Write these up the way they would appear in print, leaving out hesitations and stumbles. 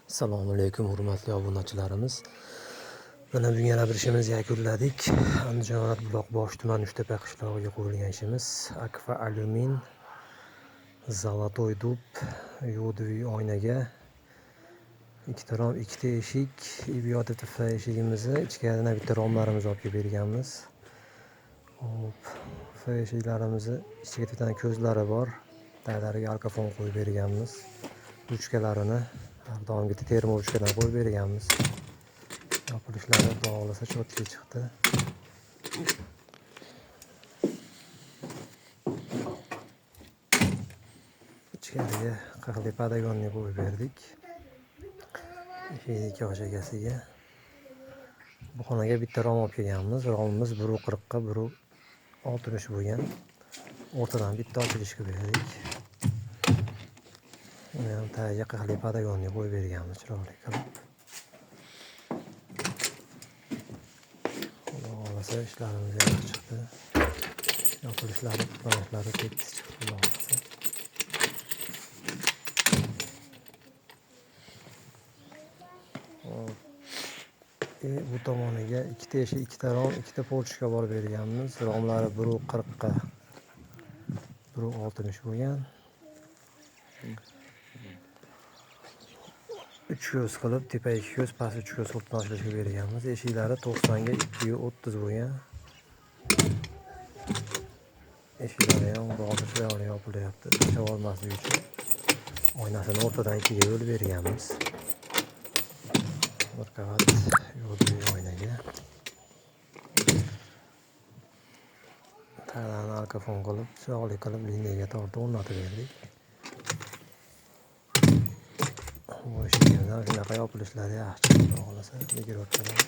Assalomu alaykum hurmatli obunachilarimiz. Mana bugun yana bir ishimizni yakunladik. Andijon viloyati Buloqboshi tuman Uchtepa qishlog'iga qo'yilgan ishimiz Akfa Alyumin Zolotoy dub yodiviy oynaga ikkita rom, ikkita eshik, IBOTF eshigimizni ichkaridan bitta romlarimizni olib berganmiz. Hop, eshiklarimizni ichiga bitta ko'zlari bor. Taglariga alkafon qo'yib berganmiz. Ruchkalarini doimgi termovchkadan qo'yib berganmiz. Yopilishlari bog'lasa cho'tki chiqdi. Ichkariga qahli podagonni qo'yib berdik. Eshikning ikki oshagasiga. Bu xonaga bitta rom olib kelganmiz. Romimiz 1.40 ga 1.60 bo'lgan. O'rtadan bitta ochilishga berdik. Uni ham tagiga qahli podagonni qo'yib berganmiz chiroyli qilib. Bog'lasa ishlarimiz yaxshi chiqdi. Yopilishlari, qutlanishlari tekis chiqdi bog'lasa. Bu tomoniga ikkita eshik, ikkita rom, ikkita polchka olib berganmiz. Romlari 1.40 ga 1.60 bo'lgan. 3 ko'z qilib, tepa 2 ko'z, past 3 ko'z qilib ochilishga berganmiz. Eshiklari 90 ga 2.30 bo'lgan. Eshiklari ham bog'liqcha yopilyapti. Havo olmasligi uchun oynasini o'rtadan ikkiga bo'lib berganmiz. Bir qavat yodiviy oynaga. Taglarni alkafon qilib, chiroyli qilib liniyaga tortib o'rnatib berdik. Bu eshigimizdan shunaqa yopilishlari yaxshi bog'lasa, migirovkalar.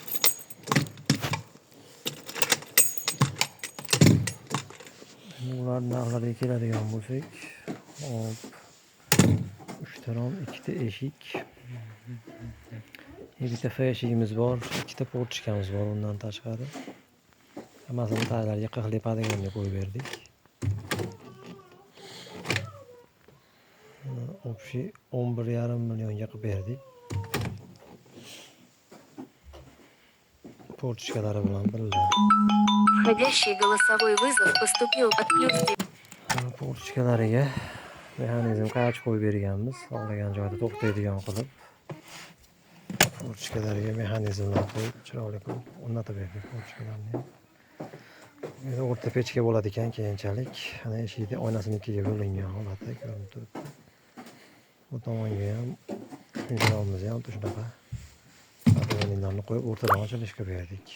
Ular narxlariga keladigan bo'lsak, hop 3 ta rom, 2 ta eshik. Bitta F eshigimiz bor, 2 ta polchkamiz bor undan tashqari. Hammasini taglariga qahli podagonni qo'yib berdik. Общий 11,5 millionga qilib berdik. Polchkalari bilan birga. Входящий голосовой вызов поступил. Отключите. Polchkalariga mexanizm qaychi qo'yib berganmiz. Xohlagan joyda to'xtaydigan qilib. Polchkalariga mexanizmlar qo'yib, chiroyli qilib o'rnatib berdik polchkalarni. Endi o'rta pechka bo'ladi ekan keyinchalik. Ana eshikning oynasini ikkiga bo'lingan holatda ko'rinib turibdi. Bu tomonga ham shunchamizni ham shunaqa podagonni qo'yib o'rtadan ochilishga berdik.